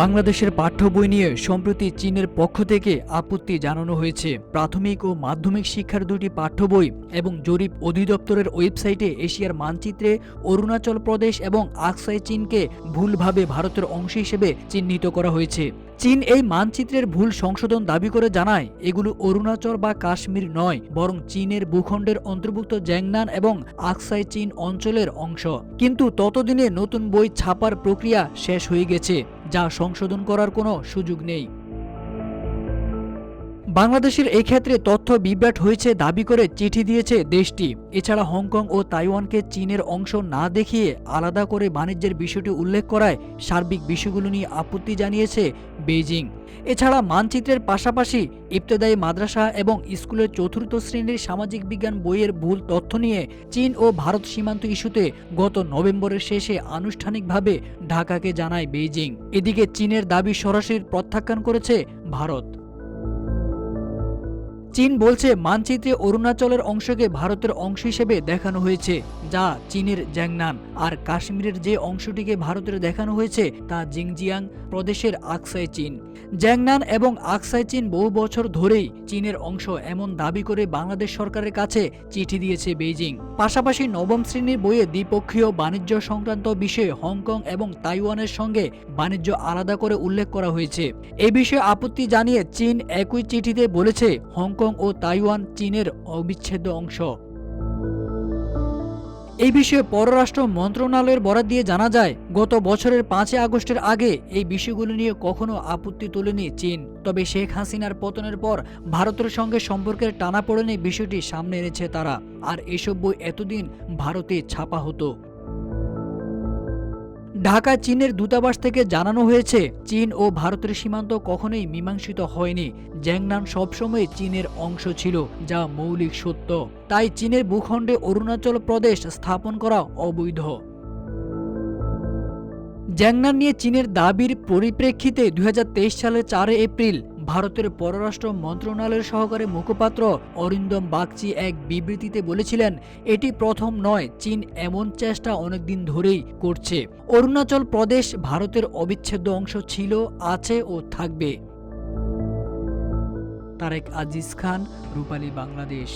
বাংলাদেশের পাঠ্য বই নিয়ে সম্প্রতি চীনের পক্ষ থেকে আপত্তি জানানো হয়েছে। প্রাথমিক ও মাধ্যমিক শিক্ষার দুটি পাঠ্য বই এবং জরিপ অধিদপ্তরের ওয়েবসাইটে এশিয়ার মানচিত্রে অরুণাচল প্রদেশ এবং আকসাই চীনকে ভুলভাবে ভারতের অংশ হিসেবে চিহ্নিত করা হয়েছে। চীন এই মানচিত্রের ভুল সংশোধন দাবি করে জানায় এগুলো অরুণাচল বা কাশ্মীর নয়, বরং চীনের ভূখণ্ডের অন্তর্ভুক্ত জ্যাংনান এবং আকসাই চীন অঞ্চলের অংশ। কিন্তু ততদিনে নতুন বই ছাপার প্রক্রিয়া শেষ হয়ে গেছে, যা সংশোধন করার কোনো সুযোগ নেই। বাংলাদেশের এই ক্ষেত্রে তথ্য বিভ্রাট হয়েছে দাবি করে চিঠি দিয়েছে দেশটি। এছাড়া হংকং ও তাইওয়ানকে চীনের অংশ না দেখিয়ে আলাদা করে বাণিজ্যের বিষয়টি উল্লেখ করায় সার্বিক বিষয়গুলো নিয়ে আপত্তি জানিয়েছে বেইজিং। এছাড়া মানচিত্রের পাশাপাশি ইবতেদায়ী মাদ্রাসা এবং স্কুলের চতুর্থ শ্রেণীর সামাজিক বিজ্ঞান বইয়ের ভুল তথ্য নিয়ে চীন ও ভারত সীমান্ত ইস্যুতে গত নভেম্বরের শেষে আনুষ্ঠানিকভাবে ঢাকাকে জানায় বেইজিং। এদিকে চীনের দাবি সরাসরি প্রত্যাখ্যান করেছে ভারত। চীন বলছে মানচিত্রে অরুণাচলের অংশকে ভারতের অংশ হিসেবে দেখানো হয়েছে, যা চীনের জ্যাংনান, আর কাশ্মীরের যে অংশটিকে ভারতের দেখানো হয়েছে তা জিংজিয়াং প্রদেশের আকসাই চীন। জ্যাংনান এবং আকসাই চীন বহু বছর ধরেই চীনের অংশ এমন দাবি করে বাংলাদেশ সরকারের কাছে চিঠি দিয়েছে বেইজিং। পাশাপাশি নবম শ্রেণীর বইয়ে দ্বিপক্ষীয় বাণিজ্য সংক্রান্ত বিষয়ে হংকং এবং তাইওয়ানের সঙ্গে বাণিজ্য আলাদা করে উল্লেখ করা হয়েছে। এ বিষয়ে আপত্তি জানিয়ে চীন একই চিঠিতে বলেছে হংকং ও তাইওয়ান চীনের অবিচ্ছেদ্য অংশ। এই বিষয়ে পররাষ্ট্র মন্ত্রণালয়ের বরাত দিয়ে জানা যায়, গত বছরের 5 আগস্টের আগে এই বিষয়গুলো নিয়ে কখনো আপত্তি তোলেনি চীন। তবে শেখ হাসিনার পতনের পর ভারতের সঙ্গে সম্পর্কের টানাপোড়েনে বিষয়টি সামনে এনেছে তারা। আর এসব বই এতদিন ভারতে ছাপা হতো। ঢাকা চীনের দূতাবাস থেকে জানানো হয়েছে, চীন ও ভারতের সীমান্ত কখনোই মীমাংসিত হয়নি। জ্যাংনান সবসময় চীনের অংশ ছিল, যা মৌলিক সত্য। তাই চীনের ভূখণ্ডে অরুণাচল প্রদেশ স্থাপন করা অবৈধ। জ্যাংনান নিয়ে চীনের দাবির পরিপ্রেক্ষিতে 2023 সালের 4 এপ্রিল ভারতের পররাষ্ট্র মন্ত্রণালয়ের সহকারী মুখপাত্র অরিন্দম বাগচি এক বিবৃতিতে বলেছিলেন, এটি প্রথম নয়, চীন এমন চেষ্টা অনেকদিন ধরেই করছে। অরুণাচল প্রদেশ ভারতের অবিচ্ছেদ্য অংশ ছিল, আছে ও থাকবে। তারেক আজিজ খান, রূপালী বাংলাদেশ।